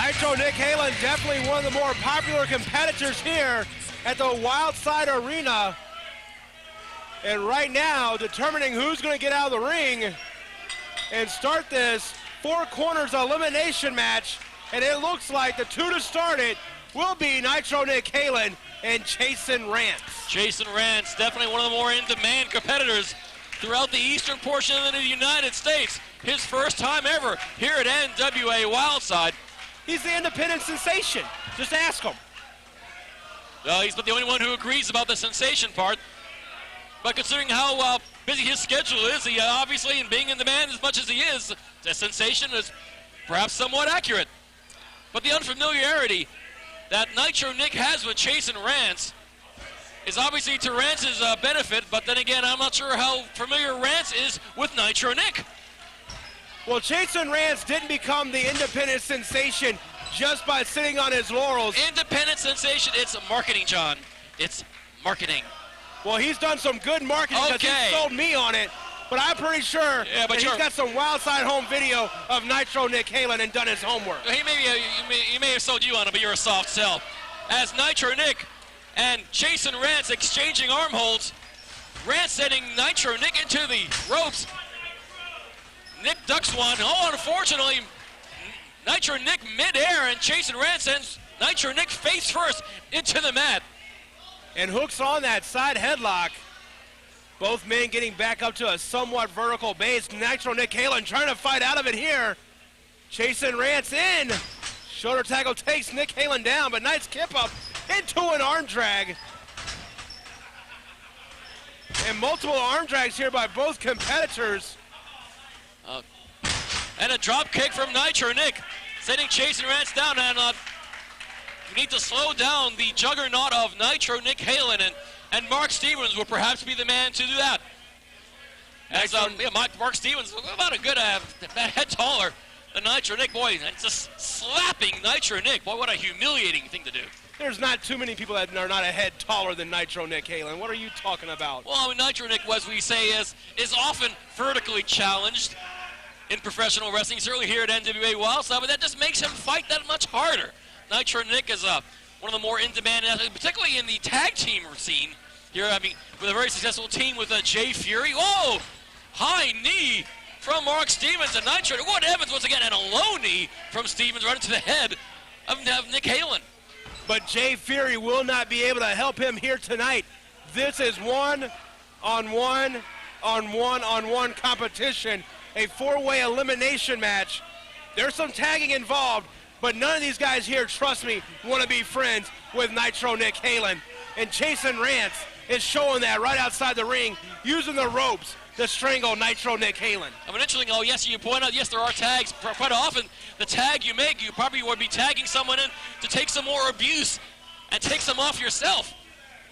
Nitro Nick Halen, definitely one of the more popular competitors here at the Wildside Arena. And right now, determining who's going to get out of the ring and start this four corners elimination match. And it looks like the two to start it will be Nitro Nick Halen and Chaysn Rance. Chaysn Rance, definitely one of the more in-demand competitors throughout the eastern portion of the United States. His first time ever here at NWA Wildside. He's the independent sensation. Just ask him. He's not the only one who agrees about the sensation part. But considering how busy his schedule is, he obviously, in being in demand as much as he is, the sensation is perhaps somewhat accurate. But the unfamiliarity that Nitro Nick has with Chaysn Rance is obviously to Rance's benefit, but then again, I'm not sure how familiar Rance is with Nitro Nick. Well, Chaysn Rance didn't become the independent sensation just by sitting on his laurels. Independent sensation, it's marketing, John. It's marketing. Well, he's done some good marketing because he sold me on it, but I'm pretty sure that he's got some Wildside home video of Nitro Nick Halen and done his homework. He may have sold you on it, but you're a soft sell. As Nitro Nick and Chaysn Rance exchanging arm holds, Rance sending Nitro Nick into the ropes. Nick ducks one. Oh, unfortunately, Nitro Nick midair, and Chaysn Rance sends Nitro Nick face first into the mat. And hooks on that side headlock. Both men getting back up to a somewhat vertical base. Nitro Nick Halen trying to fight out of it here. Chaysn Rance in. Shoulder tackle takes Nick Halen down, but nice kip up into an arm drag. And multiple arm drags here by both competitors. And a drop kick from Nitro Nick, sending Chaysn Rance down. And we need to slow down the juggernaut of Nitro Nick Halen, and Mark Stevens will perhaps be the man to do that. As Mark Stevens, about a good head taller than Nitro Nick. Boy, and just slapping Nitro Nick. Boy, what a humiliating thing to do. There's not too many people that are not a head taller than Nitro Nick Halen. What are you talking about? Well, I mean, Nitro Nick, as we say, is often vertically challenged in professional wrestling, certainly here at NWA Wildside, but that just makes him fight that much harder. Nitro Nick is one of the more in-demand athletes, particularly in the tag team scene here. I mean, with a very successful team with Jay Fury. Whoa! High knee from Mark Stevens and Nitro. What Evans once again, and a low knee from Stevens right into the head of Nick Halen. But Jay Fury will not be able to help him here tonight. This is one-on-one competition, a four-way elimination match. There's some tagging involved, but none of these guys here, trust me, want to be friends with Nitro Nick Halen. And Chaysn Rance is showing that right outside the ring, using the ropes to strangle Nitro Nick Halen. I mean, interesting, yes, you point out, yes, there are tags. Quite often, the tag you make, you probably would be tagging someone in to take some more abuse and take some off yourself.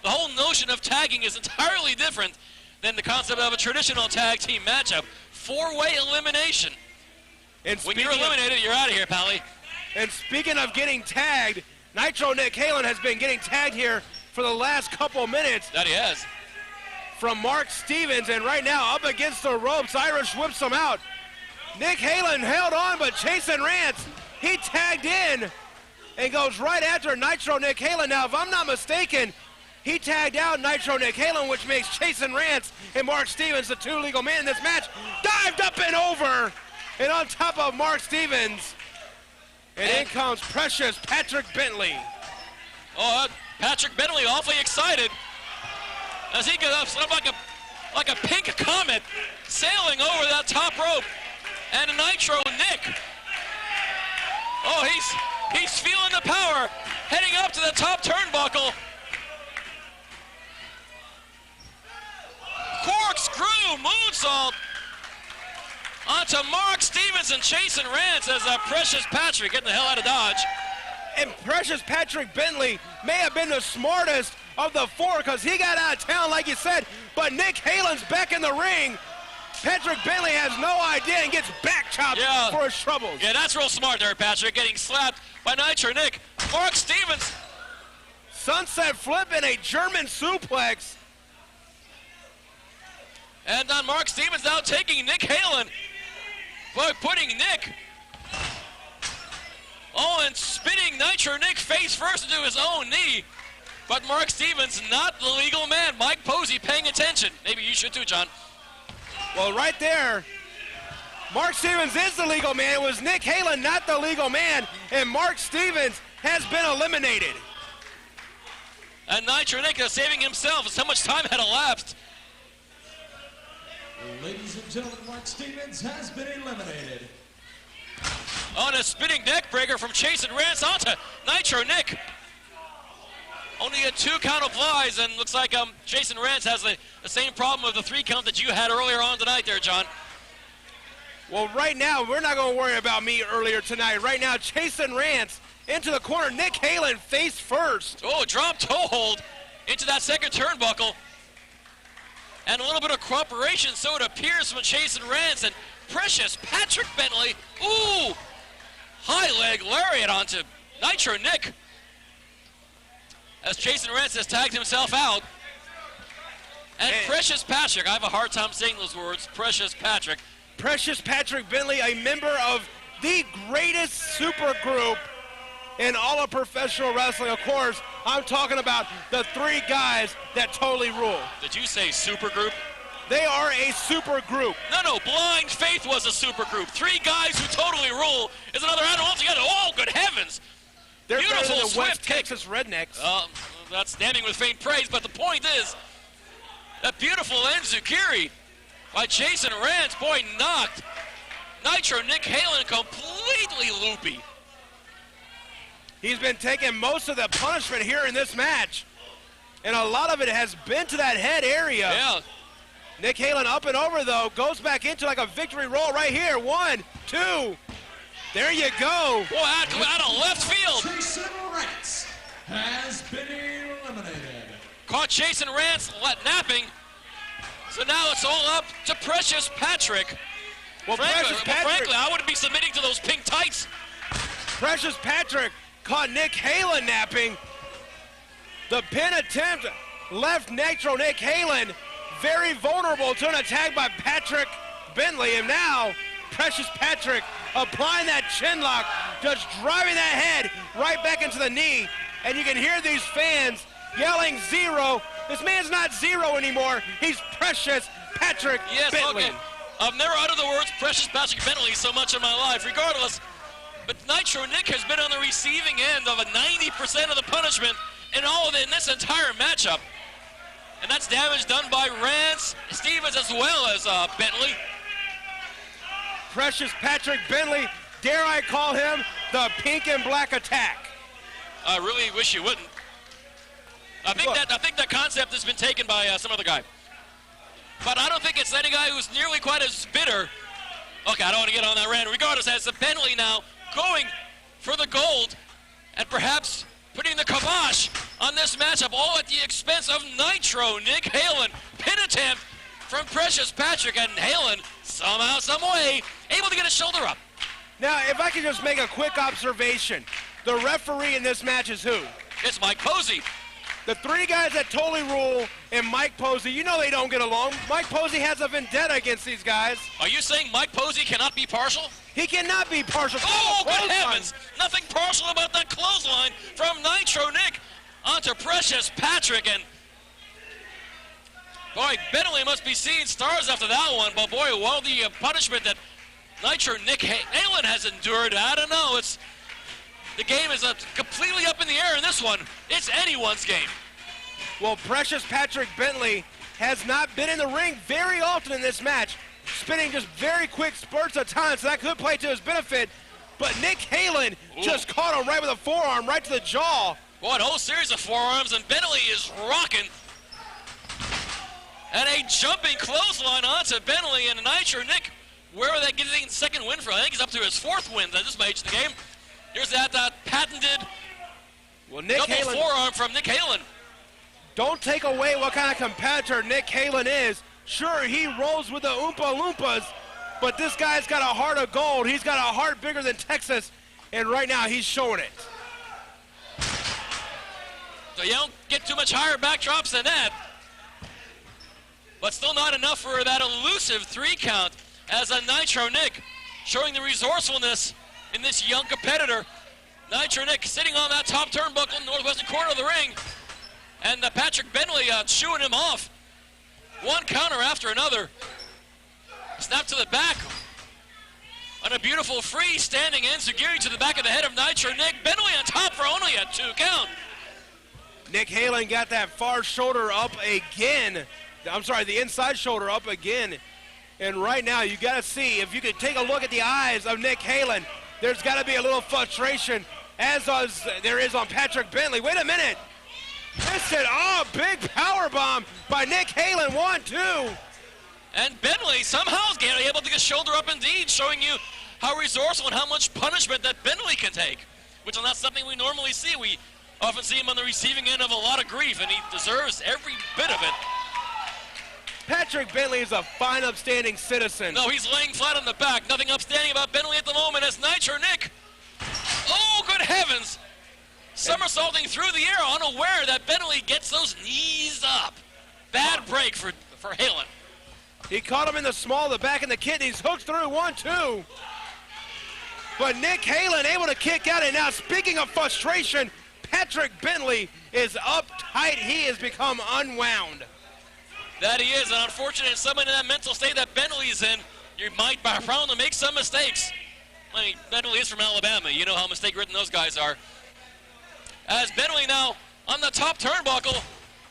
The whole notion of tagging is entirely different than the concept of a traditional tag team matchup. Four-way elimination. And when you're eliminated, you're out of here, Pally. And speaking of getting tagged, Nitro Nick Halen has been getting tagged here for the last couple minutes. That he has. From Mark Stevens, and right now up against the ropes, Irish whips him out. Nick Halen held on, but Chaysn Rance, he tagged in and goes right after Nitro Nick Halen. Now, if I'm not mistaken, he tagged out Nitro Nick Halen, which makes Chaysn Rance and Mark Stevens the two legal men in this match. Dived up and over, and on top of Mark Stevens. And in comes precious Patrick Bentley. Oh, Patrick Bentley awfully excited as he goes up like a pink comet sailing over that top rope. And Nitro Nick, oh, he's feeling the power, heading up to the top turnbuckle. Corkscrew moonsault onto Mark Stevens and Chaysn Rance as Precious Patrick getting the hell out of Dodge. And Precious Patrick Bentley may have been the smartest of the four because he got out of town, like you said, but Nick Halen's back in the ring. Patrick Bentley has no idea and gets back chopped for his troubles. Yeah, that's real smart there, Patrick, getting slapped by Nitro Nick. Mark Stevens. Sunset flip and a German suplex. And Mark Stevens now taking Nick Halen, but putting Nick Oh, and spinning Nitro Nick face first into his own knee. But Mark Stevens, not the legal man. Mike Posey paying attention. Maybe you should too, John. Well, right there, Mark Stevens is the legal man. It was Nick Halen, not the legal man, and Mark Stevens has been eliminated. And Nitro Nick is saving himself as how much time had elapsed. Ladies and gentlemen, Mark Stevens has been eliminated. On a spinning neck breaker from Chaysn Rance onto Nitro Nick. Only a 2 count applies, and looks like Chaysn Rance has the same problem of the 3 count that you had earlier on tonight there, John. Well, right now, we're not going to worry about me earlier tonight. Right now, Chaysn Rance into the corner. Nick Halen face first. Oh, drop toe hold into that second turnbuckle. And a little bit of cooperation, so it appears, from Chaysn Rance and Precious Patrick Bentley. Ooh! High leg lariat onto Nitro Nick. As Chaysn Rance has tagged himself out. And Precious Patrick, I have a hard time saying those words, Precious Patrick. Precious Patrick Bentley, a member of the greatest super group in all of professional wrestling. Of course, I'm talking about the 3 guys that totally rule. Did you say super group? They are a super group. No, Blind Faith was a super group. 3 guys who totally rule is another animal altogether. Oh, good heavens. They're Beautiful better than the swift West kick. Texas Rednecks. That's damning with faint praise, but the point is, that beautiful Enzukiri by Chaysn Rance, boy, knocked Nitro Nick Halen completely loopy. He's been taking most of the punishment here in this match, and a lot of it has been to that head area. Yeah. Nick Halen up and over, though, goes back into like a victory roll right here. 1, 2. There you go. Boy, out of left field. Chaysn Rance has been eliminated. Caught Chaysn Rance napping. So now it's all up to Precious Patrick. Well, Frankly, I wouldn't be submitting to those pink tights. Precious Patrick caught Nick Halen napping. The pin attempt left Nitro Nick Halen very vulnerable to an attack by Patrick Bentley. And now, Precious Patrick applying that chin lock, just driving that head right back into the knee. And you can hear these fans yelling 0. This man's not 0 anymore. He's Precious Patrick Bentley. Okay. I've never uttered the words Precious Patrick Bentley so much in my life. Regardless, but Nitro Nick has been on the receiving end of a 90% of the punishment in this entire matchup. And that's damage done by Rance, Stevens, as well as Bentley. Precious Patrick Bentley, dare I call him the pink and black attack. I really wish you wouldn't. I think that concept has been taken by some other guy. But I don't think it's any guy who's nearly quite as bitter. Okay, I don't want to get on that rant. Regardless, as the Bentley now going for the gold and perhaps putting the kibosh on this matchup, all at the expense of Nitro Nick Halen. Pin attempt from Precious Patrick, and Halen somehow, some way, able to get his shoulder up. Now, if I could just make a quick observation, the referee in this match is who? It's Mike Posey. The 3 guys that totally rule and Mike Posey, you know they don't get along. Mike Posey has a vendetta against these guys. Are you saying Mike Posey cannot be partial? He cannot be partial. Oh, good heavens! Nothing partial about that clothesline from Nitro Nick onto Precious Patrick. And boy, Bentley must be seeing stars after that one. But boy, well, the punishment that Nitro Nick Halen has endured, I don't know. The game is completely up in the air in this one. It's anyone's game. Well, Precious Patrick Bentley has not been in the ring very often in this match, spinning just very quick spurts of time, so that could play to his benefit. But Nick Halen just caught him right with a forearm, right to the jaw. Boy, a whole series of forearms, and Bentley is rocking. And a jumping clothesline onto Bentley, and Nitro Nick, where are they getting the second win from? I think he's up to his 4th win at this stage of the game. Here's that patented double forearm from Nick Halen. Don't take away what kind of competitor Nick Halen is. Sure, he rolls with the Oompa Loompas, but this guy's got a heart of gold. He's got a heart bigger than Texas, and right now he's showing it. So you don't get too much higher backdrops than that. But still not enough for that elusive 3 count as a Nitro Nick showing the resourcefulness in this young competitor Nitro Nick sitting on that top turnbuckle, northwestern corner of the ring. And Patrick Bentley chewing him off. One counter after another. Snap to the back. On a beautiful freestanding enziguri to the back of the head of Nitro Nick. Bentley on top for only a 2 count. Nick Halen got that far shoulder up again. I'm sorry, the inside shoulder up again. And right now, you got to see, if you could take a look at the eyes of Nick Halen, there's got to be a little frustration, as there is on Patrick Bentley. Wait a minute. Missed it. Oh, big power bomb by Nick Halen. 1, 2. And Bentley somehow is getting able to get shoulder up indeed, showing you how resourceful and how much punishment that Bentley can take, which is not something we normally see. We often see him on the receiving end of a lot of grief, and he deserves every bit of it. Patrick Bentley is a fine, upstanding citizen. No, he's laying flat on the back. Nothing upstanding about Bentley at the moment as Nitro Nick. Oh, good heavens. Somersaulting through the air, unaware that Bentley gets those knees up. Bad break for Halen. He caught him in the small, the back, and the kidneys. Hooked through. 1, 2. But Nick Halen able to kick out. And now, speaking of frustration, Patrick Bentley is uptight. He has become unwound. That he is, and unfortunately, someone in that mental state that Bentley's in, you might be prone to make some mistakes. I mean, Bentley is from Alabama. You know how mistake-ridden those guys are. As Bentley now on the top turnbuckle,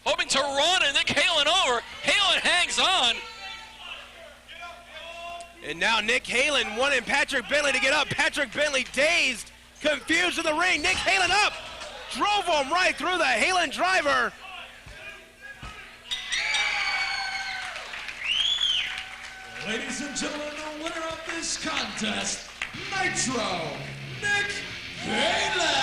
hoping to run and Nick Halen over. Halen hangs on. And now Nick Halen wanting Patrick Bentley to get up. Patrick Bentley dazed, confused in the ring. Nick Halen up, drove him right through the Halen driver. Ladies and gentlemen, the winner of this contest, Nitro Nick Halen.